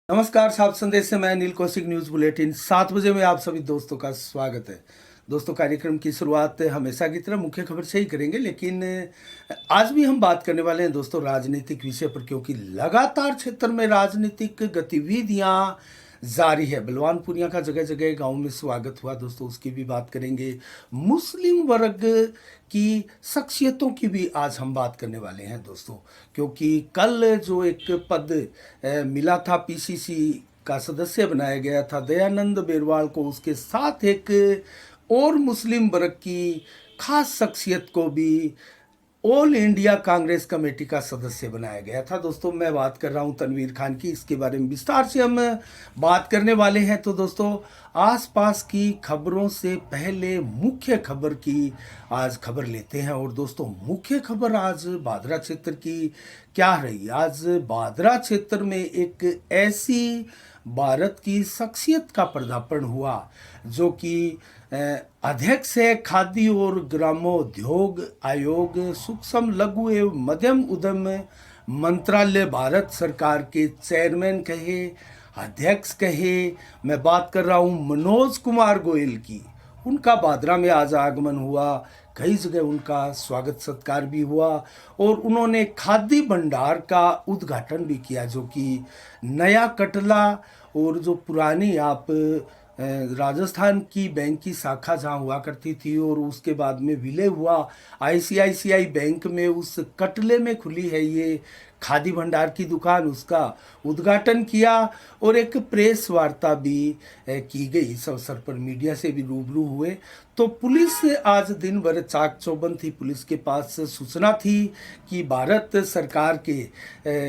नमस्कार, साफ संदेश से मैं नील कौशिक न्यूज बुलेटिन 7 बजे में आप सभी दोस्तों का स्वागत है। दोस्तों, कार्यक्रम की शुरुआत हमेशा की तरह मुख्य खबर से ही करेंगे, लेकिन आज भी हम बात करने वाले हैं दोस्तों राजनीतिक विषय पर, क्योंकि लगातार क्षेत्र में राजनीतिक गतिविधियां जारी है। बलवानपुरिया का जगह जगह गांव में स्वागत हुआ दोस्तों, उसकी भी बात करेंगे। मुस्लिम वर्ग की शख्सियतों की भी आज हम बात करने वाले हैं दोस्तों, क्योंकि कल जो एक पद मिला था, पीसीसी का सदस्य बनाया गया था दयानंद बेरवाल को, उसके साथ एक और मुस्लिम वर्ग की खास शख्सियत को भी ऑल इंडिया कांग्रेस कमेटी का सदस्य बनाया गया था दोस्तों। मैं बात कर रहा हूं तनवीर खान की। इसके बारे में विस्तार से हम बात करने वाले हैं। तो दोस्तों, आसपास की खबरों से पहले मुख्य खबर की आज खबर लेते हैं। और दोस्तों, मुख्य खबर आज बादरा क्षेत्र की क्या रही। आज बादरा क्षेत्र में एक ऐसी भारत की शख्सियत का पदार्पण हुआ जो कि अध्यक्ष है खादी और ग्रामोद्योग आयोग, सूक्ष्म लघु एवं मध्यम उद्यम मंत्रालय, भारत सरकार के चेयरमैन कहे, अध्यक्ष कहे। मैं बात कर रहा हूँ मनोज कुमार गोयल की। उनका बादरा में आज आगमन हुआ, कई जगह उनका स्वागत सत्कार भी हुआ और उन्होंने खादी भंडार का उद्घाटन भी किया, जो कि नया कटला और जो पुरानी आप राजस्थान की बैंक की शाखा जहाँ हुआ करती थी और उसके बाद में विलय हुआ आईसीआईसीआई बैंक में, उस कटले में खुली है ये खादी भंडार की दुकान। उसका उद्घाटन किया और एक प्रेस वार्ता भी की गई। इस अवसर पर मीडिया से भी रूबरू हुए। तो पुलिस आज दिन भर चाक चौबंद थी। पुलिस के पास सूचना थी कि भारत सरकार के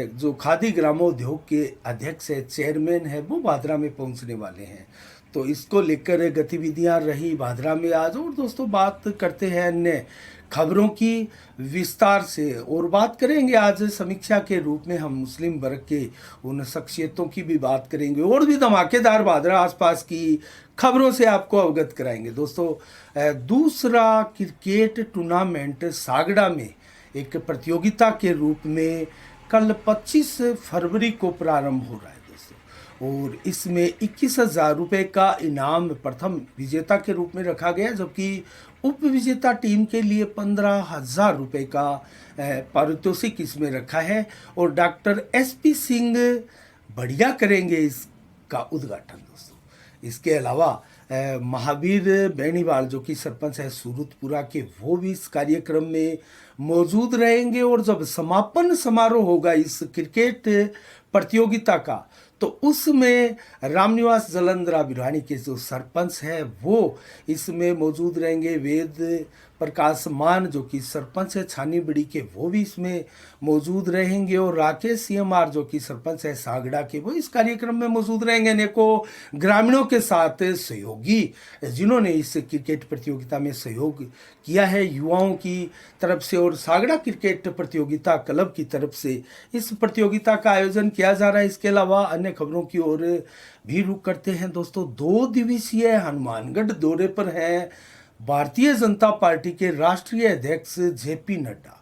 जो खादी ग्रामोद्योग के अध्यक्ष है, चेयरमैन है, वो भादरा में पहुंचने वाले हैं। तो इसको लेकर गतिविधियां रही भादरा में आज। और दोस्तों, बात करते हैं अन्य खबरों की विस्तार से और बात करेंगे आज समीक्षा के रूप में हम मुस्लिम वर्ग के उन शख्सियतों की भी बात करेंगे और भी धमाकेदार भादरा आसपास की खबरों से आपको अवगत कराएंगे। दोस्तों, दूसरा क्रिकेट टूर्नामेंट सागड़ा में एक प्रतियोगिता के रूप में कल 25 फरवरी को प्रारंभ हो रहा है और इसमें 21,000 रुपये का इनाम प्रथम विजेता के रूप में रखा गया, जबकि उप विजेता टीम के लिए 15,000 रुपये का पारितोषिक इसमें रखा है। और डॉक्टर SP सिंह बढ़िया करेंगे इसका उद्घाटन दोस्तों। इसके अलावा महावीर बेनीवाल जो कि सरपंच है सूरतपुरा के, वो भी इस कार्यक्रम में मौजूद रहेंगे। और जब समापन समारोह होगा इस क्रिकेट प्रतियोगिता का, तो उसमें रामनिवास जलंधरा बिरहानी के जो सरपंच है वो इसमें मौजूद रहेंगे। वेद प्रकाश मान जो कि सरपंच है छानी बड़ी के, वो भी इसमें मौजूद रहेंगे। और राकेश CMR जो कि सरपंच है सागड़ा के, वो इस कार्यक्रम में मौजूद रहेंगे। अनेकों ग्रामीणों के साथ सहयोगी जिन्होंने इस क्रिकेट प्रतियोगिता में सहयोग किया है युवाओं की तरफ से और सागड़ा क्रिकेट प्रतियोगिता क्लब की तरफ से इस प्रतियोगिता का आयोजन किया जा रहा है। इसके अलावा अन्य खबरों की ओर भी रुख करते हैं दोस्तों। 2 दिवसीय हनुमानगढ़ दौरे पर हैं भारतीय जनता पार्टी के राष्ट्रीय अध्यक्ष JP नड्डा।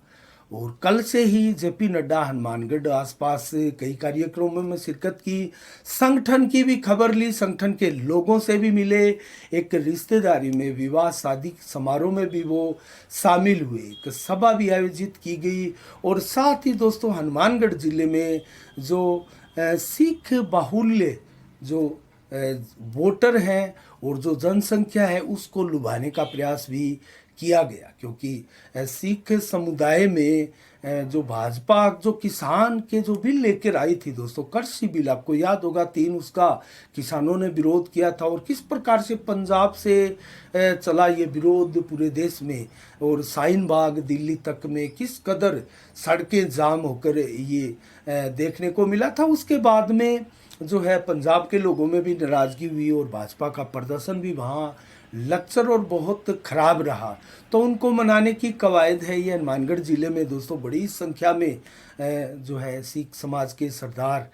और कल से ही JP नड्डा हनुमानगढ़ आसपास कई कार्यक्रमों में शिरकत की, संगठन की भी खबर ली, संगठन के लोगों से भी मिले, एक रिश्तेदारी में विवाह शादी समारोह में भी वो शामिल हुए, एक सभा भी आयोजित की गई। और साथ ही दोस्तों, हनुमानगढ़ जिले में जो सिख बाहुल्य जो वोटर हैं और जो जनसंख्या है उसको लुभाने का प्रयास भी किया गया, क्योंकि सिख समुदाय में जो भाजपा जो किसान के जो बिल लेकर आई थी दोस्तों, कृषि बिल, आपको याद होगा 3, उसका किसानों ने विरोध किया था। और किस प्रकार से पंजाब से चला ये विरोध पूरे देश में और शाहीन बाग दिल्ली तक में किस कदर सड़कें जाम होकर ये देखने को मिला था। उसके बाद में जो है पंजाब के लोगों में भी नाराज़गी हुई और भाजपा का प्रदर्शन भी वहाँ लचर और बहुत खराब रहा। तो उनको मनाने की कवायद है। ये हनुमानगढ़ ज़िले में दोस्तों बड़ी संख्या में जो है सिख समाज के सरदार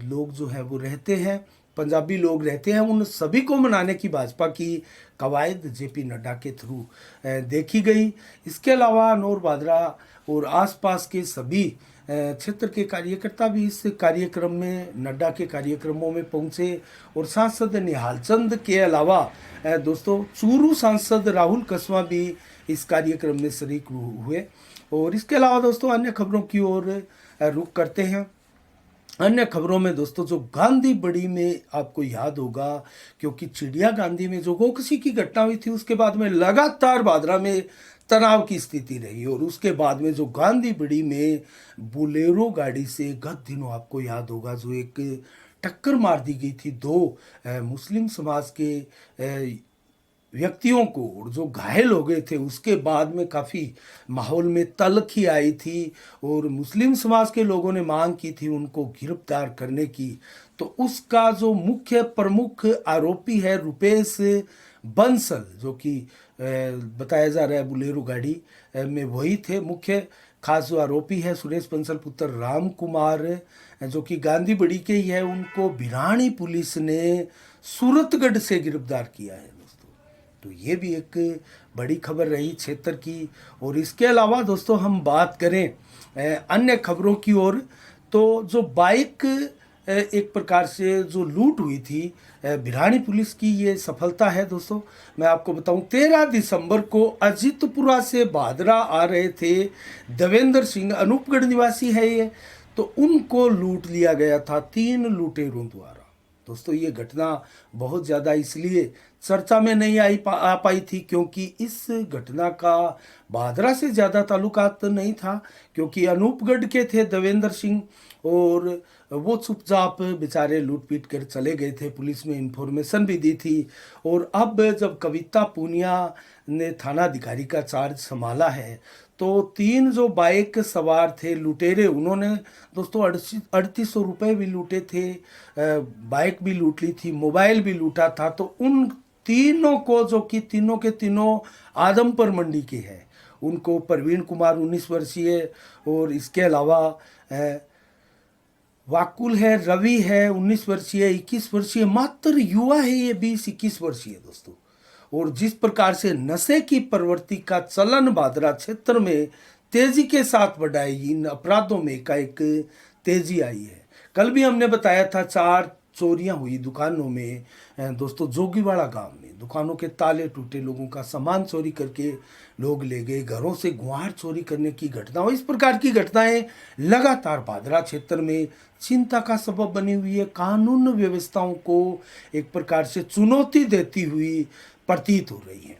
लोग जो है वो रहते हैं, पंजाबी लोग रहते हैं। उन सभी को मनाने की भाजपा की कवायद JP नड्डा के थ्रू देखी गई। इसके अलावा नौर बादरा और आसपास के सभी क्षेत्र के कार्यकर्ता भी इस कार्यक्रम में, नड्डा के कार्यक्रमों में पहुंचे। और सांसद निहाल चंद के अलावा दोस्तों चूरू सांसद राहुल कसवा भी इस कार्यक्रम में शरीक हुए। और इसके अलावा दोस्तों अन्य खबरों की ओर रुख करते हैं। अन्य खबरों में दोस्तों जो गांधी बड़ी में आपको याद होगा, क्योंकि चिड़िया गांधी में जो गोकशी की घटना हुई थी उसके बाद में लगातार भादरा में तनाव की स्थिति रही। और उसके बाद में जो गांधी बड़ी में बोलेरो गाड़ी से गत दिनों आपको याद होगा जो एक टक्कर मार दी गई थी दो मुस्लिम समाज के व्यक्तियों को, और जो घायल हो गए थे, उसके बाद में काफ़ी माहौल में तल्खी आई थी और मुस्लिम समाज के लोगों ने मांग की थी उनको गिरफ्तार करने की। तो उसका जो मुख्य प्रमुख आरोपी है रुपेश बंसल, जो कि बताया जा रहा है बोलेरो गाड़ी में वही थे मुख्य। खास जो आरोपी है सुरेश बंसल पुत्र राम कुमार, जो कि गांधी बड़ी के ही है, उनको भिरानी पुलिस ने सूरतगढ़ से गिरफ्तार किया है दोस्तों। तो ये भी एक बड़ी खबर रही क्षेत्र की। और इसके अलावा दोस्तों हम बात करें अन्य खबरों की ओर, तो जो बाइक एक प्रकार से जो लूट हुई थी, भिरानी पुलिस की ये सफलता है दोस्तों। मैं आपको बताऊं 13 दिसंबर को अजितपुरा से भादरा आ रहे थे देवेंद्र सिंह, अनूपगढ़ निवासी है ये, तो उनको लूट लिया गया था 3 लुटेरों द्वारा। दोस्तों ये घटना बहुत ज़्यादा इसलिए चर्चा में नहीं आ पाई थी क्योंकि इस घटना का भादरा से ज़्यादा ताल्लुकात नहीं था, क्योंकि अनूपगढ़ के थे देवेंद्र सिंह और वो चुपचाप बेचारे लूट पीट कर चले गए थे। पुलिस में इंफॉर्मेशन भी दी थी। और अब जब कविता पूनिया ने थाना अधिकारी का चार्ज संभाला है, तो 3 जो बाइक सवार थे लुटेरे, उन्होंने दोस्तों 3800 रुपये भी लूटे थे, बाइक भी लूट ली थी, मोबाइल भी लूटा था। तो उन तीनों को, जो कि तीनों के तीनों आदमपुर मंडी के हैं, उनको प्रवीण कुमार 19 वर्षीय और इसके अलावा वाकुल है, रवि है 19 वर्षीय, 21 वर्षीय, मात्र युवा है ये 20-21 वर्षीय दोस्तों। और जिस प्रकार से नशे की प्रवृत्ति का चलन भादरा क्षेत्र में तेजी के साथ बढ़ा है, इन अपराधों में एकाएक तेजी आई है। कल भी हमने बताया था 4 चोरियां हुई दुकानों में दोस्तों, जोगीवाड़ा गांव में दुकानों के ताले टूटे, लोगों का सामान चोरी करके लोग ले गए, घरों से गुहार चोरी करने की घटनाओं, इस प्रकार की घटनाएं लगातार भादरा क्षेत्र में चिंता का सबब बनी हुई है, कानून व्यवस्थाओं को एक प्रकार से चुनौती देती हुई प्रतीत हो रही है।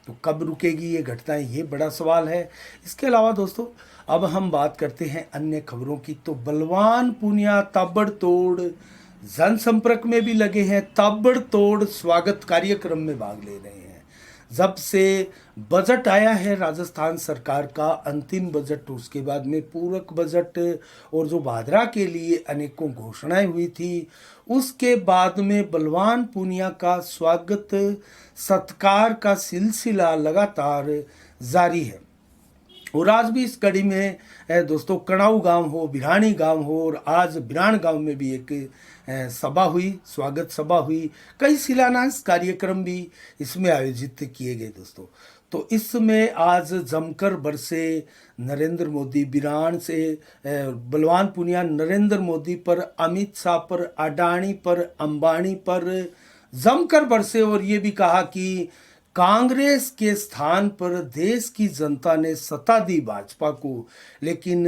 तो कब रुकेगी ये घटनाएं, ये बड़ा सवाल है। इसके अलावा दोस्तों अब हम बात करते हैं अन्य खबरों की। तो बलवान पूनिया ताबड़तोड़ जनसंपर्क में भी लगे हैं, ताबड़तोड़ स्वागत कार्यक्रम में भाग ले रहे हैं। जब से बजट आया है राजस्थान सरकार का अंतिम बजट, उसके बाद में पूरक बजट और जो भादरा के लिए अनेकों घोषणाएं हुई थी, उसके बाद में बलवान पूनिया का स्वागत सत्कार का सिलसिला लगातार जारी है। और आज भी इस कड़ी में दोस्तों कणाऊ गांव हो, बिरानी गांव हो, और आज बिरान गांव में भी एक सभा हुई, स्वागत सभा हुई। कई शिलान्यास कार्यक्रम भी इसमें आयोजित किए गए दोस्तों। तो इसमें आज जमकर बरसे नरेंद्र मोदी, बिरान से बलवान पूनिया नरेंद्र मोदी पर, अमित शाह पर, अडानी पर, अंबानी पर जमकर बरसे। और ये भी कहा कि कांग्रेस के स्थान पर देश की जनता ने सत्ता दी भाजपा को, लेकिन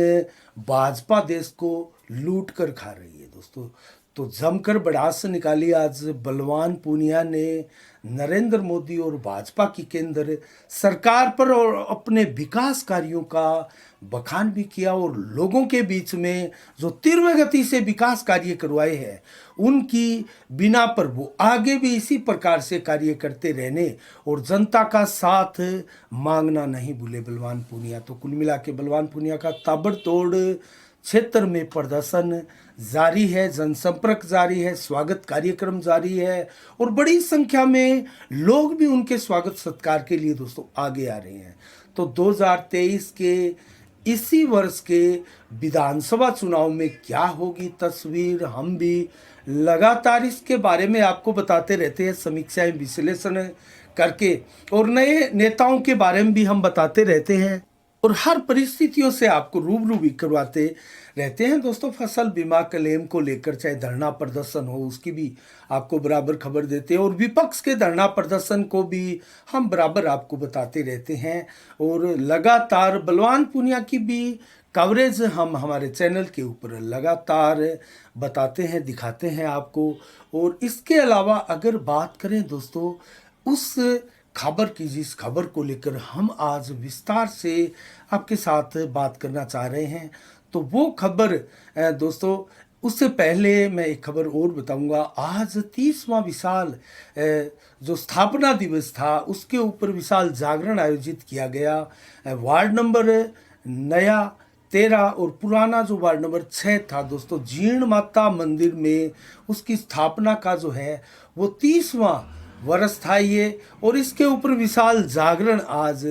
भाजपा देश को लूट कर खा रही है दोस्तों। तो जमकर भड़ास निकाली आज बलवान पूनिया ने नरेंद्र मोदी और भाजपा की केंद्र सरकार पर, और अपने विकास कार्यों का बखान भी किया। और लोगों के बीच में जो तीव्र गति से विकास कार्य करवाए हैं, उनकी बिना पर वो आगे भी इसी प्रकार से कार्य करते रहने और जनता का साथ मांगना नहीं भूले बलवान पूनिया। तो कुल मिला के बलवान पूनिया का ताबड़तोड़ क्षेत्र में प्रदर्शन जारी है, जनसंपर्क जारी है, स्वागत कार्यक्रम जारी है, और बड़ी संख्या में लोग भी उनके स्वागत सत्कार के लिए दोस्तों आगे आ रहे हैं। तो 2023 के इसी वर्ष के विधानसभा चुनाव में क्या होगी तस्वीर, हम भी लगातार इसके बारे में आपको बताते रहते हैं, समीक्षाएं विश्लेषण करके, और नए नेताओं के बारे में भी हम बताते रहते हैं। और हर परिस्थितियों से आपको रूबरू भी करवाते रहते हैं दोस्तों। फसल बीमा क्लेम को लेकर चाहे धरना प्रदर्शन हो, उसकी भी आपको बराबर खबर देते हैं, और विपक्ष के धरना प्रदर्शन को भी हम बराबर आपको बताते रहते हैं। और लगातार बलवान पूनिया की भी कवरेज हम हमारे चैनल के ऊपर लगातार बताते हैं, दिखाते हैं आपको। और इसके अलावा अगर बात करें दोस्तों उस खबर की, जिस खबर को लेकर हम आज विस्तार से आपके साथ बात करना चाह रहे हैं, तो वो खबर दोस्तों, उससे पहले मैं एक खबर और बताऊंगा। आज 30वां विशाल जो स्थापना दिवस था उसके ऊपर विशाल जागरण आयोजित किया गया। वार्ड नंबर नया 13 और पुराना जो वार्ड नंबर 6 था दोस्तों, जीर्ण माता मंदिर में उसकी स्थापना का जो है वो 30वां वर्ष था ये, और इसके ऊपर विशाल जागरण आज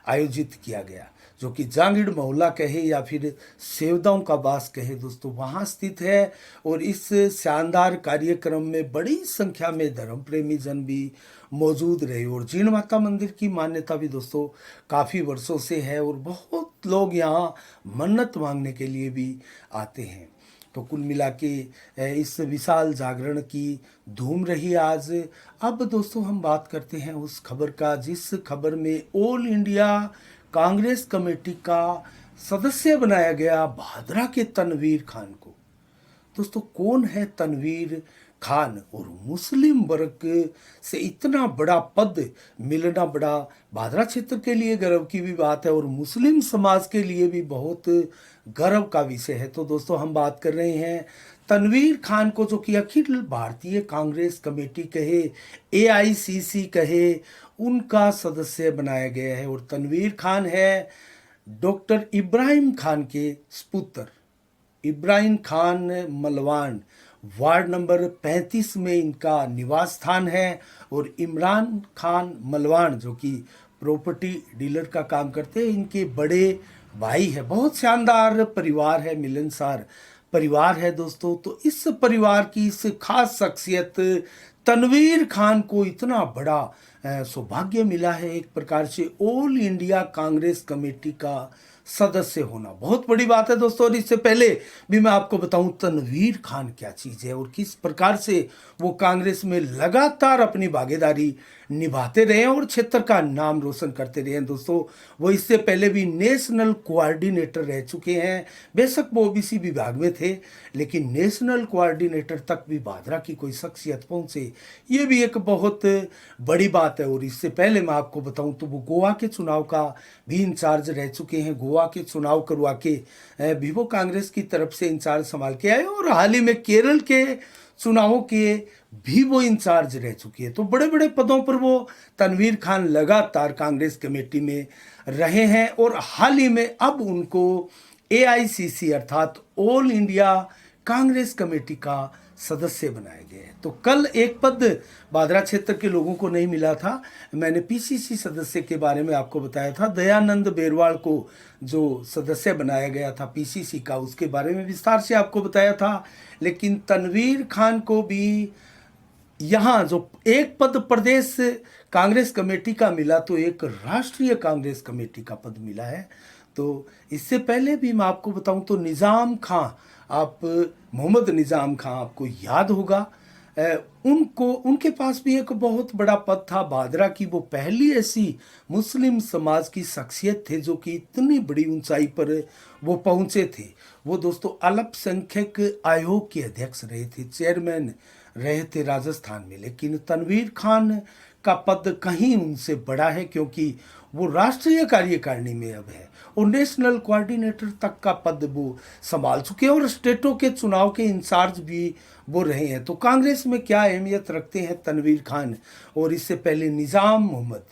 आयोजित किया गया, जो कि जांगीड़ मोहल्ला कहे या फिर सेवदाओं का बास कहे दोस्तों, वहाँ स्थित है। और इस शानदार कार्यक्रम में बड़ी संख्या में धर्म प्रेमी जन भी मौजूद रहे। और जीर्ण माता मंदिर की मान्यता भी दोस्तों काफ़ी वर्षों से है, और बहुत लोग यहाँ मन्नत मांगने के लिए भी आते हैं। तो कुल मिला के इस विशाल जागरण की धूम रही आज। अब दोस्तों हम बात करते हैं उस खबर का, जिस खबर में ऑल इंडिया कांग्रेस कमेटी का सदस्य बनाया गया भादरा के तनवीर खान को। दोस्तों कौन है तनवीर खान, और मुस्लिम वर्ग से इतना बड़ा पद मिलना बड़ा भादरा क्षेत्र के लिए गर्व की भी बात है, और मुस्लिम समाज के लिए भी बहुत गर्व का विषय है। तो दोस्तों हम बात कर रहे हैं तनवीर खान को, जो कि अखिल भारतीय कांग्रेस कमेटी कहे, AICC कहे, उनका सदस्य बनाया गया है। और तनवीर खान है डॉक्टर इब्राहिम खान के सपुत्र। इब्राहिम खान मलवान वार्ड नंबर 35 में इनका निवास स्थान है। और इमरान खान मलवान जो कि प्रॉपर्टी डीलर का काम करते हैं, इनके बड़े भाई है। बहुत शानदार परिवार है, मिलनसार परिवार है दोस्तों। तो इस परिवार की इस खास शख्सियत तनवीर खान को इतना बड़ा सौभाग्य मिला है, एक प्रकार से ऑल इंडिया कांग्रेस कमेटी का सदस्य होना बहुत बड़ी बात है दोस्तों। और इससे पहले भी मैं आपको बताऊं तनवीर खान क्या चीज़ है और किस प्रकार से वो कांग्रेस में लगातार अपनी भागीदारी निभाते रहे हैं और क्षेत्र का नाम रोशन करते रहे हैं दोस्तों। वो इससे पहले भी नेशनल कोऑर्डिनेटर रह चुके हैं। बेशक वो OBC विभाग में थे, लेकिन नेशनल कोऑर्डिनेटर तक भी भादरा की कोई शख्सियत पहुंचे, ये भी एक बहुत बड़ी बात है। और इससे पहले मैं आपको बताऊं तो वो गोवा के चुनाव का भी इंचार्ज रह चुके हैं। गोवा के चुनाव करवा के भी वो कांग्रेस की तरफ से इंचार्ज संभाल के आए, और हाल ही में केरल के चुनावों के भी वो इंचार्ज रह चुकी है। तो बड़े बड़े पदों पर वो तनवीर खान लगातार कांग्रेस कमेटी में रहे हैं, और हाल ही में अब उनको AICC अर्थात ऑल इंडिया कांग्रेस कमेटी का सदस्य बनाए गए हैं। तो कल एक पद भादरा क्षेत्र के लोगों को नहीं मिला था। मैंने PCC सदस्य के बारे में आपको बताया था, दयानंद बेरवाल को जो सदस्य बनाया गया था PCC का, उसके बारे में विस्तार से आपको बताया था। लेकिन तनवीर खान को भी यहाँ जो एक पद प्रदेश कांग्रेस कमेटी का मिला, तो एक राष्ट्रीय कांग्रेस कमेटी का पद मिला है। तो इससे पहले भी मैं आपको बताऊं तो निज़ाम खां, आप मोहम्मद निज़ाम खां आपको याद होगा, उनके पास भी एक बहुत बड़ा पद था भादरा की। वो पहली ऐसी मुस्लिम समाज की शख्सियत थे जो कि इतनी बड़ी ऊंचाई पर वो पहुंचे थे। वो दोस्तों अल्पसंख्यक आयोग के अध्यक्ष रहे थे, चेयरमैन रहे थे राजस्थान में। लेकिन तनवीर खान का पद कहीं उनसे बड़ा है, क्योंकि वो राष्ट्रीय कार्यकारिणी में अब है और नेशनल कोऑर्डिनेटर तक का पद वो संभाल चुके हैं, और स्टेटों के चुनाव के इंचार्ज भी वो रहे हैं। तो कांग्रेस में क्या अहमियत रखते हैं तनवीर खान, और इससे पहले निज़ाम मोहम्मद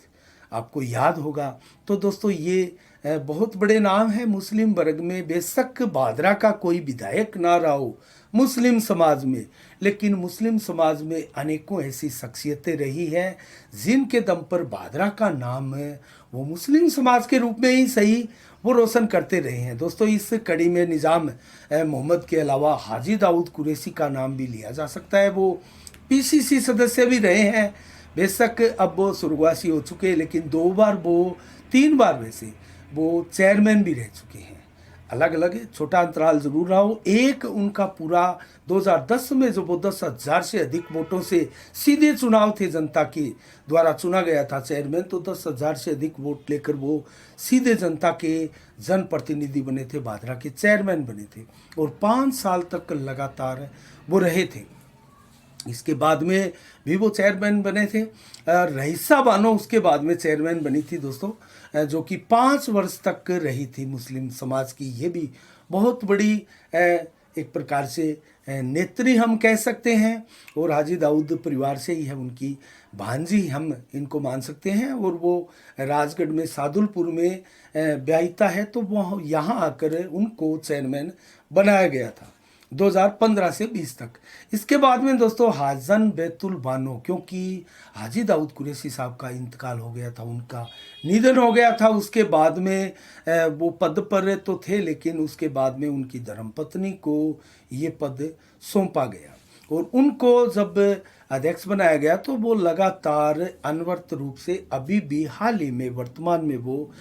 आपको याद होगा। तो दोस्तों ये बहुत बड़े नाम है मुस्लिम वर्ग में। बेशक भादरा का कोई विधायक ना रहा हो मुस्लिम समाज में, लेकिन मुस्लिम समाज में अनेकों ऐसी शख्सियतें रही हैं जिनके दम पर भादरा का नाम है वो मुस्लिम समाज के रूप में ही सही वो रोशन करते रहे हैं दोस्तों। इस कड़ी में निज़ाम मोहम्मद के अलावा हाजी दाऊद कुरैशी का नाम भी लिया जा सकता है। वो PCC सदस्य भी रहे हैं। बेशक अब वो स्वर्गवासी हो चुके हैं, लेकिन 2 बार वो 3 बार वैसे वो चेयरमैन भी रह चुके हैं। अलग अलग छोटा अंतराल जरूर रहा हो। एक उनका पूरा 2010 में जो वो 10,000 से अधिक वोटों से सीधे चुनाव थे, जनता के द्वारा चुना गया था चेयरमैन, तो 10,000 से अधिक वोट लेकर वो सीधे जनता के जनप्रतिनिधि बने थे, भादरा के चेयरमैन बने थे और 5 साल तक लगातार वो रहे थे। इसके बाद में भी वो चेयरमैन बने थे। रईसा बानो उसके बाद में चेयरमैन बनी थी दोस्तों, जो कि 5 वर्ष तक रही थी मुस्लिम समाज की। ये भी बहुत बड़ी एक प्रकार से नेत्री हम कह सकते हैं, और हाजी दाऊद परिवार से ही है, उनकी भांजी हम इनको मान सकते हैं। और वो राजगढ़ में सादुलपुर में ब्याहिता है, तो वो यहाँ आकर उनको चेयरमैन बनाया गया था 2015 से 20 तक। इसके बाद में दोस्तों हाजन बैतुल बानो, क्योंकि हाजी दाऊद कुरैशी साहब का इंतकाल हो गया था, उनका निधन हो गया था। उसके बाद में वो पद पर तो थे, लेकिन उसके बाद में उनकी धर्मपत्नी को ये पद सौंपा गया और उनको जब अध्यक्ष बनाया गया तो वो लगातार अनवरत रूप से अभी भी हाल ही में वर्तमान में वो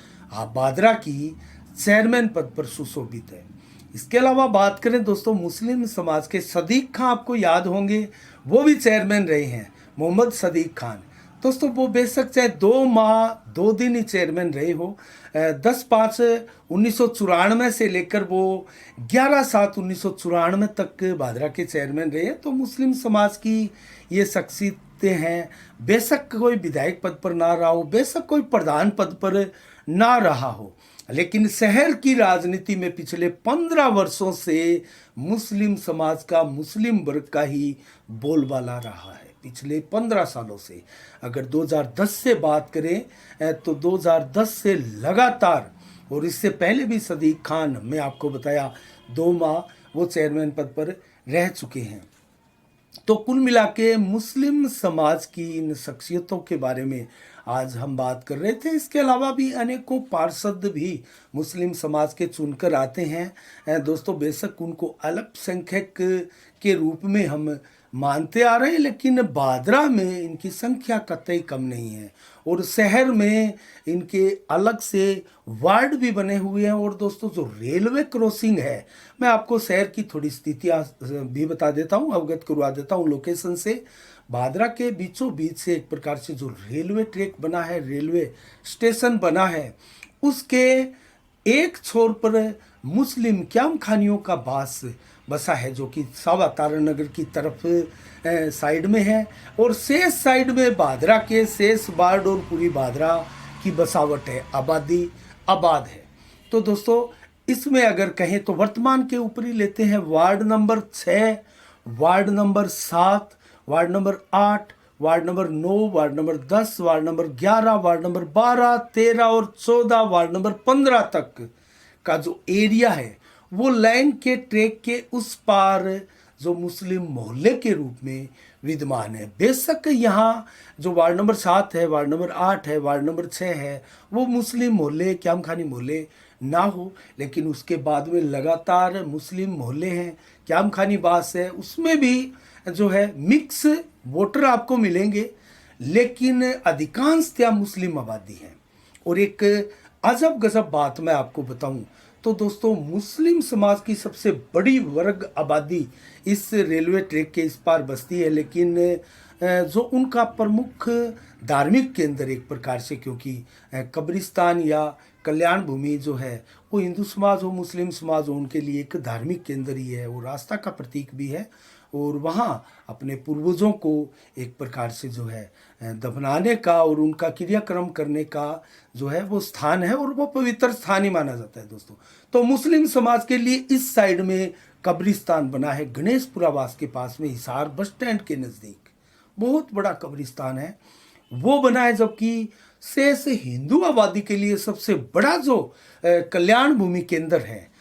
भादरा की चेयरमैन पद पर सुशोभित है। इसके अलावा बात करें दोस्तों मुस्लिम समाज के, सदीक खान आपको याद होंगे, वो भी चेयरमैन रहे हैं, मोहम्मद सदीक खान। दोस्तों वो बेशक चाहे 2 माह 2 दिन ही चेयरमैन रहे हो, 10/5/1994 से लेकर वो 11/7/1994 तक भादरा के चेयरमैन रहे हैं। तो मुस्लिम समाज की ये शख्सियतें हैं। बेशक कोई विधायक पद पर ना रहा हो, बेशक कोई प्रधान पद पर ना रहा हो, लेकिन शहर की राजनीति में पिछले 15 वर्षों से मुस्लिम समाज का, मुस्लिम वर्ग का ही बोलबाला रहा है। पिछले 15 सालों से अगर 2010 से बात करें तो 2010 से लगातार, और इससे पहले भी सदीक खान, मैं आपको बताया 2 माह वो चेयरमैन पद पर रह चुके हैं। तो कुल मिला के मुस्लिम समाज की इन शख्सियतों के बारे में आज हम बात कर रहे थे। इसके अलावा भी अनेकों पार्षद भी मुस्लिम समाज के चुनकर आते हैं दोस्तों। बेशक उनको अल्पसंख्यक के रूप में हम मानते आ रहे हैं, लेकिन भादरा में इनकी संख्या कतई कम नहीं है और शहर में इनके अलग से वार्ड भी बने हुए हैं। और दोस्तों जो रेलवे क्रॉसिंग है, मैं आपको शहर की थोड़ी स्थितियाँ भी बता देता हूँ, अवगत करवा देता हूँ लोकेशन से। भादरा के बीचों बीच से एक प्रकार से जो रेलवे ट्रैक बना है, रेलवे स्टेशन बना है, उसके एक छोर पर मुस्लिम क्याम खानियों का बास बसा है, जो कि सावा तारानगर की तरफ साइड में है, और शेष साइड में भादरा के शेष वार्ड और पूरी भादरा की बसावट है, आबादी आबाद है। तो दोस्तों इसमें अगर कहें तो वर्तमान के ऊपर ही लेते हैं, ward number 6, ward number 7, ward number 8, ward number 9, ward number 10, ward number 11, ward number 12, 13 और 14, वार्ड नंबर 15 तक का जो एरिया है वो लाइन के ट्रैक के उस पार जो मुस्लिम मोहल्ले के रूप में विद्यमान है। बेशक यहाँ जो वार्ड नंबर 7 है, वार्ड नंबर 8 है, वार्ड नंबर 6 है, वो मुस्लिम मोहल्ले, क्याम खानी मोहल्ले ना हो, लेकिन उसके बाद में लगातार मुस्लिम मोहल्ले हैं, क्याम खानी बास है, उसमें भी जो है मिक्स वोटर आपको मिलेंगे, लेकिन अधिकांशतः मुस्लिम आबादी है। और एक अजब गजब बात मैं आपको बताऊं तो दोस्तों मुस्लिम समाज की सबसे बड़ी वर्ग आबादी इस रेलवे ट्रैक के इस पार बसती है, लेकिन जो उनका प्रमुख धार्मिक केंद्र एक प्रकार से, क्योंकि कब्रिस्तान या कल्याण भूमि जो है वो हिंदू समाज हो, मुस्लिम समाज हो, उनके लिए एक धार्मिक केंद्र ही है, वो रास्ता का प्रतीक भी है, और वहाँ अपने पूर्वजों को एक प्रकार से जो है दफनाने का और उनका क्रियाक्रम करने का जो है वो स्थान है, और वो पवित्र स्थान ही माना जाता है दोस्तों। तो मुस्लिम समाज के लिए इस साइड में कब्रिस्तान बना है, गणेशपुरावास के पास में, हिसार बस स्टैंड के नज़दीक बहुत बड़ा कब्रिस्तान है वो बना है। जबकि शेष हिंदू आबादी के लिए सबसे बड़ा जो कल्याण भूमि केंद्र है,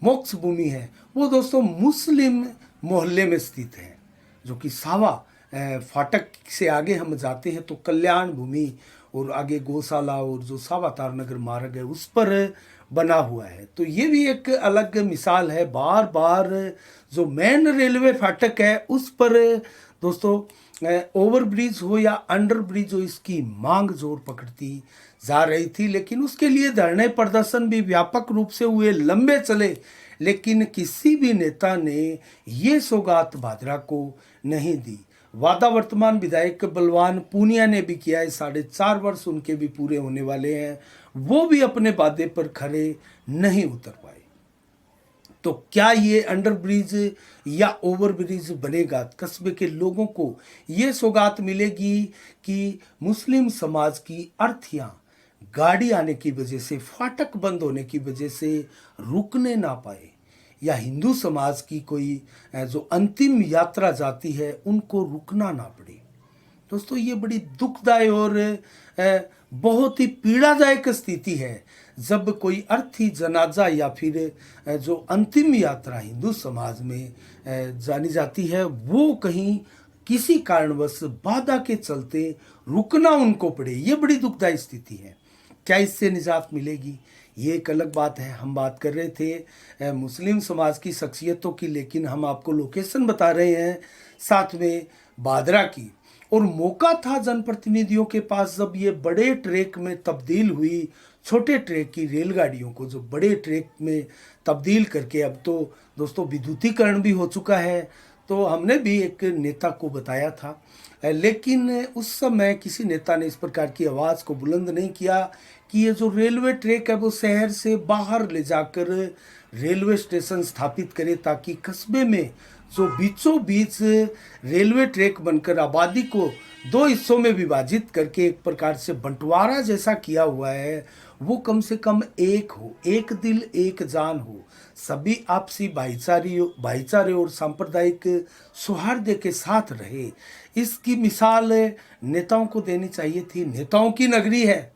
मोक्ष भूमि है, वो दोस्तों मुस्लिम मोहल्ले में स्थित है, जो कि सावा फाटक से आगे हम जाते हैं तो कल्याण भूमि और आगे गौशाला और जो सावा तारनगर मार्ग है उस पर बना हुआ है। तो ये भी एक अलग मिसाल है। बार बार जो मेन रेलवे फाटक है उस पर दोस्तों ओवरब्रिज हो या अंडर ब्रिज हो, इसकी मांग जोर पकड़ती जा रही थी। लेकिन उसके लिए धरने प्रदर्शन भी व्यापक रूप से हुए, लंबे चले, लेकिन किसी भी नेता ने ये सौगात भादरा को नहीं दी। वादा वर्तमान विधायक बलवान पूनिया ने भी किया है, 4.5 वर्ष उनके भी पूरे होने वाले हैं, वो भी अपने वादे पर खरे नहीं उतर पाए। तो क्या ये अंडर ब्रिज या ओवर ब्रिज बनेगा? कस्बे के लोगों को ये सौगात मिलेगी कि मुस्लिम समाज की अर्थियां गाड़ी आने की वजह से, फाटक बंद होने की वजह से रुकने ना पाए, या हिंदू समाज की कोई जो अंतिम यात्रा जाती है उनको रुकना ना पड़े। दोस्तों, ये बड़ी दुखदायक और बहुत ही पीड़ादायक स्थिति है जब कोई अर्थी जनाजा या फिर जो अंतिम यात्रा हिंदू समाज में जानी जाती है, वो कहीं किसी कारणवश बाधा के चलते रुकना उनको पड़े। ये बड़ी दुखदायी स्थिति है। क्या इससे निजात मिलेगी? ये एक अलग बात है। हम बात कर रहे थे मुस्लिम समाज की शख्सियतों की, लेकिन हम आपको लोकेशन बता रहे हैं साथ में भादरा की। और मौका था जनप्रतिनिधियों के पास जब ये बड़े ट्रैक में तब्दील हुई, छोटे ट्रैक की रेलगाड़ियों को जो बड़े ट्रैक में तब्दील करके, अब तो दोस्तों विद्युतीकरण भी हो चुका है। तो हमने भी एक नेता को बताया था, लेकिन उस समय किसी नेता ने इस प्रकार की आवाज़ को बुलंद नहीं किया कि ये जो रेलवे ट्रैक है वो शहर से बाहर ले जाकर रेलवे स्टेशन स्थापित करे, ताकि कस्बे में जो बीचों बीच रेलवे ट्रैक बनकर आबादी को 2 हिस्सों में विभाजित करके एक प्रकार से बंटवारा जैसा किया हुआ है, वो कम से कम एक हो, एक दिल एक जान हो, सभी आपसी भाईचारे और सांप्रदायिक सौहार्द के साथ रहे। इसकी मिसाल नेताओं को देनी चाहिए थी। नेताओं की नगरी है,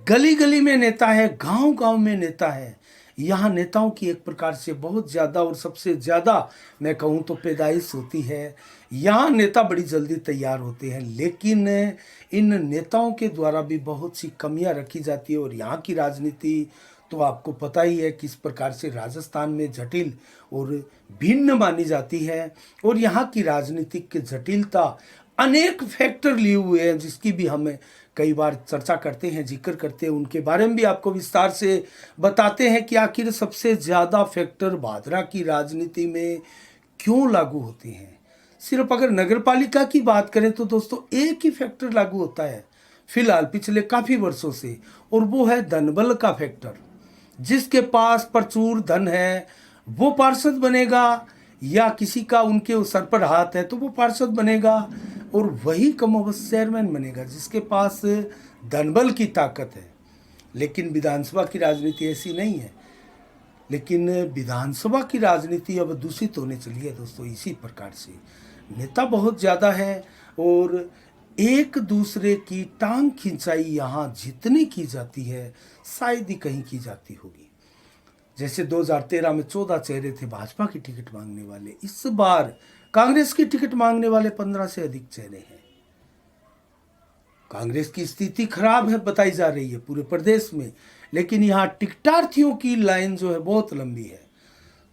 गली गली में नेता है, गांव गांव में नेता है। यहाँ नेताओं की एक प्रकार से बहुत ज़्यादा, और सबसे ज़्यादा मैं कहूँ तो पैदाइश होती है। यहाँ नेता बड़ी जल्दी तैयार होते हैं, लेकिन इन नेताओं के द्वारा भी बहुत सी कमियाँ रखी जाती है। और यहाँ की राजनीति तो आपको पता ही है किस प्रकार से राजस्थान में जटिल और भिन्न मानी जाती है। और यहाँ की राजनीतिक जटिलता अनेक फैक्टर लिए हुए हैं, जिसकी भी हम कई बार चर्चा करते हैं, जिक्र करते हैं, उनके बारे में भी आपको विस्तार से बताते हैं कि आखिर सबसे ज़्यादा फैक्टर भादरा की राजनीति में क्यों लागू होते हैं। सिर्फ अगर नगर पालिका की बात करें तो दोस्तों एक ही फैक्टर लागू होता है फिलहाल पिछले काफ़ी वर्षों से, और वो है धनबल का फैक्टर। जिसके पास प्रचुर धन है वो पार्षद बनेगा, या किसी का उनके सर पर हाथ है तो वो पार्षद बनेगा, और वही कमोबेश चेयरमैन बनेगा जिसके पास धनबल की ताकत है। लेकिन विधानसभा की राजनीति ऐसी नहीं है। लेकिन विधानसभा की राजनीति अब दूषित होने चली है दोस्तों। इसी प्रकार से नेता बहुत ज़्यादा है, और एक दूसरे की टांग खिंचाई यहाँ जितनी की जाती है शायद ही कहीं की जाती होगी। जैसे 2013 में 14 चेहरे थे भाजपा की टिकट मांगने वाले, इस बार कांग्रेस की टिकट मांगने वाले 15 से अधिक चेहरे हैं। कांग्रेस की स्थिति खराब है बताई जा रही है पूरे प्रदेश में, लेकिन यहाँ टिकटार्थियों की लाइन जो है बहुत लंबी है।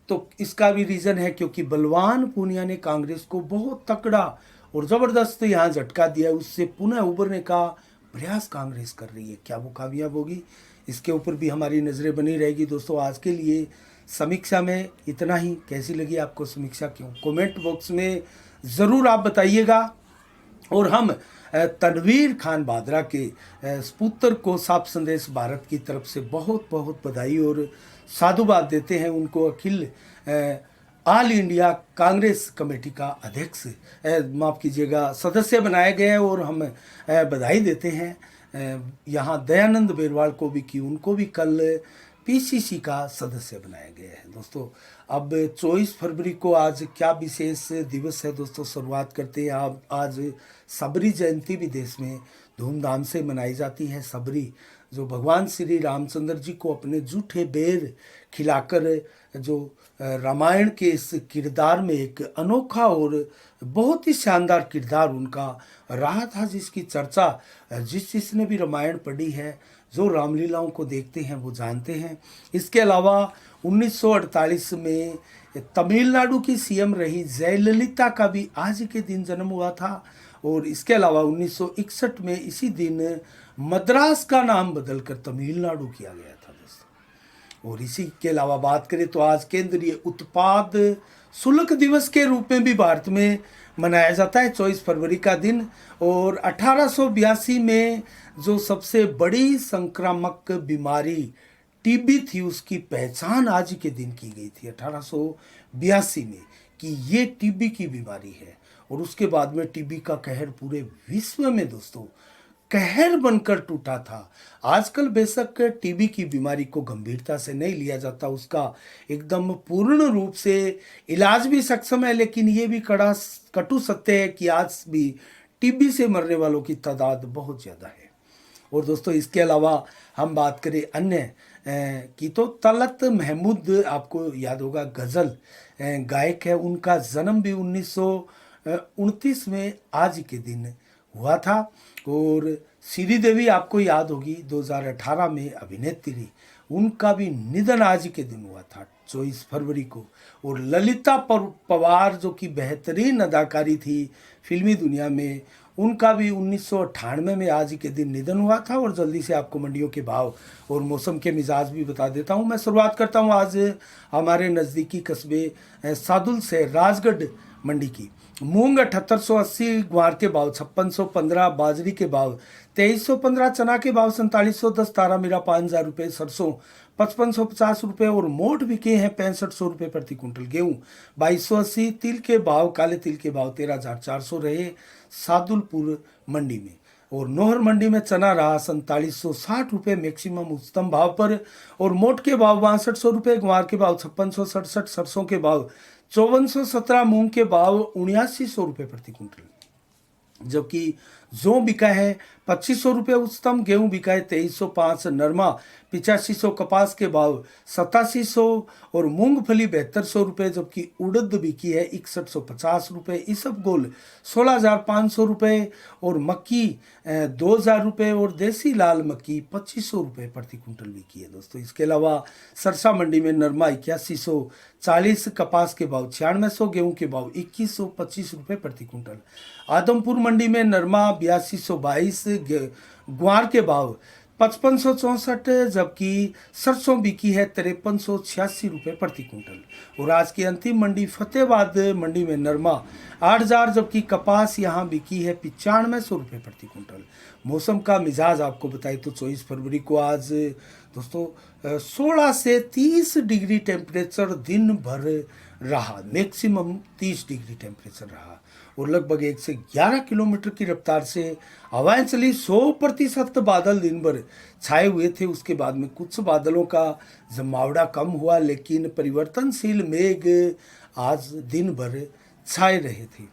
तो इसका भी रीज़न है क्योंकि बलवान पूनिया ने कांग्रेस को बहुत तकड़ा और ज़बरदस्त यहाँ झटका दिया। उससे पुनः उभरने का प्रयास कांग्रेस कर रही है। क्या वो कामयाब होगी, इसके ऊपर भी हमारी नज़रें बनी रहेगी। दोस्तों, आज के लिए समीक्षा में इतना ही। कैसी लगी आपको समीक्षा, क्यों कमेंट बॉक्स में ज़रूर आप बताइएगा। और हम तनवीर खान भादरा के सपुत्र को साफ संदेश भारत की तरफ से बहुत बहुत बधाई और साधुवाद देते हैं। उनको अखिल ऑल इंडिया कांग्रेस कमेटी का अध्यक्ष, माफ़ कीजिएगा, सदस्य बनाया गया है, और हम बधाई देते हैं। यहाँ दयानंद बेरवाल को भी कि उनको भी कल पीसीसी का सदस्य बनाया गया है। दोस्तों, अब 24 फरवरी को आज क्या विशेष दिवस है दोस्तों, शुरुआत करते हैं। अब आज सबरी जयंती भी देश में धूमधाम से मनाई जाती है। सबरी जो भगवान श्री रामचंद्र जी को अपने जूठे बेर खिलाकर जो रामायण के इस किरदार में एक अनोखा और बहुत ही शानदार किरदार उनका रहा था, जिसकी चर्चा जिसने भी रामायण पढ़ी है, जो रामलीलाओं को देखते हैं वो जानते हैं। इसके अलावा 1948 में तमिलनाडु की सीएम रही जयललिता का भी आज के दिन जन्म हुआ था। और इसके अलावा 1961 में इसी दिन मद्रास का नाम बदलकर तमिलनाडु किया गया था दोस्तों। और इसी के अलावा बात करें तो आज केंद्रीय उत्पाद शुल्क दिवस के रूप में भी भारत में मनाया जाता है 24 फरवरी का दिन। और 1882 में जो सबसे बड़ी संक्रामक बीमारी टीबी थी उसकी पहचान आज के दिन की गई थी 1882 में कि ये टीबी की बीमारी है। और उसके बाद में टीबी का कहर पूरे विश्व में दोस्तों कहर बनकर टूटा था। आजकल बेशक टीबी की बीमारी को गंभीरता से नहीं लिया जाता, उसका एकदम पूर्ण रूप से इलाज भी सक्षम है, लेकिन ये भी कटु सत्य है कि आज भी टीबी से मरने वालों की तादाद बहुत ज़्यादा है। और दोस्तों इसके अलावा हम बात करें अन्य की तो तलत महमूद आपको याद होगा गज़ल गायक है, उनका जन्म भी 1929 में आज के दिन हुआ था। और श्रीदेवी आपको याद होगी 2018 में अभिनेत्री, उनका भी निधन आज के दिन हुआ था 24 फरवरी को। और ललिता पवार जो कि बेहतरीन अदाकारी थी फिल्मी दुनिया में, उनका भी 1998 में आज के दिन निधन हुआ था। और जल्दी से आपको मंडियों के भाव और मौसम के मिजाज भी बता देता हूं। मैं शुरुआत करता हूं आज हमारे नज़दीकी कस्बे सादुल से राजगढ़ मंडी की। मूंग 7880, ग्वार के भाव 5615, बाजरी के भाव 2315, चना के भाव 4710, तारा मीरा 5000 रुपये, सरसों 5550 रुपये और मोट बिके हैं 6500 रुपये प्रति कुंटल। गेहूँ 2280, तिल के भाव काले तिल के भाव 13400 रहे सादुलपुर मंडी में। और नोहर मंडी में चना रहा 4760 रुपये मैक्सिमम उच्चतम भाव पर। और मोट के भाव 6200 रुपये, ग्वार के भाव 5667, सरसों के भाव 5417, मूंग के भाव 7900 रुपये प्रति कुंटल। जबकि जौ बिका है 2500 रुपये उच्चतम, गेहूं बिका है 2305, नरमा 8500, कपास के भाव 8700 और मूंगफली 7200 रुपये, जबकि उड़द बिकी है 6150 रुपये, इसबगोल 16500 रुपये और मक्की 2000 रुपये और देसी लाल मक्की 2500 रुपये प्रति कुंटल बिकी है दोस्तों। इसके अलावा सरसा मंडी में नरमा 8140, कपास के भाव 9600, गेहूं के भाव 2125 रुपये प्रति कुंटल। आदमपुर मंडी में नरमा 8222, ग्वार के भाव 5564, जबकि सरसों बिकी है 5386 रुपये प्रति कुंटल। और आज की अंतिम मंडी फतेहाबाद मंडी में नरमा 8000, जबकि कपास यहाँ बिकी है 9500 रुपये प्रति कुंटल। मौसम का मिजाज आपको बताए तो 24 फरवरी को आज दोस्तों 16 से 30 डिग्री टेम्परेचर दिन भर रहा, मैक्सिमम 30 डिग्री टेम्परेचर रहा। और लगभग 1 से 11 किलोमीटर की रफ्तार से हवाएं चली। 100% बादल दिन भर छाए हुए थे। उसके बाद में कुछ बादलों का जमावड़ा कम हुआ, लेकिन परिवर्तनशील मेघ आज दिन भर छाए रहे थे।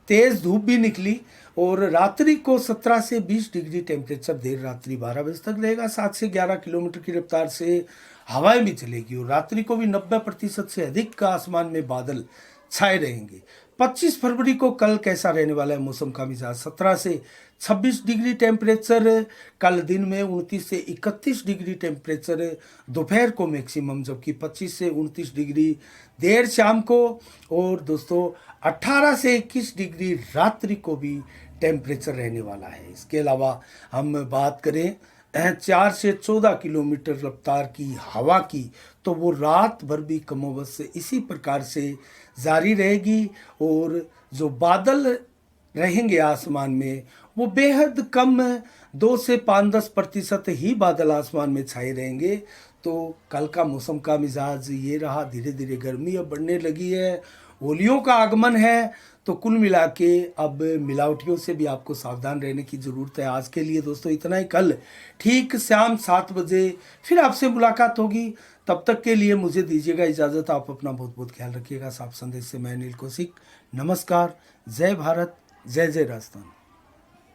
तेज धूप भी निकली और रात्रि को 17 से 20 डिग्री टेम्परेचर देर रात्रि 12 बजे तक रहेगा। 7 से 11 किलोमीटर की रफ्तार से हवाएं भी चलेगी और रात्रि को भी 90% से अधिक का आसमान में बादल छाए रहेंगे। 25 फरवरी को कल कैसा रहने वाला है मौसम का मिजाज? 17 से 26 डिग्री टेम्परेचर कल दिन में, 29 से 31 डिग्री टेम्परेचर दोपहर को मैक्सिमम, जबकि 25 से 29 डिग्री देर शाम को। और दोस्तों 18 से 21 डिग्री रात्रि को भी टेम्परेचर रहने वाला है। इसके अलावा हम बात करें 4 से 14 किलोमीटर रफ्तार की हवा की, तो वो रात भर भी कमोबश से इसी प्रकार से जारी रहेगी। और जो बादल रहेंगे आसमान में वो बेहद कम, 2 से 5-10% ही बादल आसमान में छाए रहेंगे। तो कल का मौसम का मिजाज ये रहा। धीरे धीरे गर्मी अब बढ़ने लगी है, होलियों का आगमन है, तो कुल मिला के अब मिलावटियों से भी आपको सावधान रहने की ज़रूरत है। आज के लिए दोस्तों इतना ही। कल ठीक शाम 7 बजे फिर आपसे मुलाकात होगी। तब तक के लिए मुझे दीजिएगा इजाज़त। आप अपना बहुत बहुत ख्याल रखिएगा। साफ संदेश से मैं अनिल कौशिक। नमस्कार। जय भारत, जय जय राजस्थान।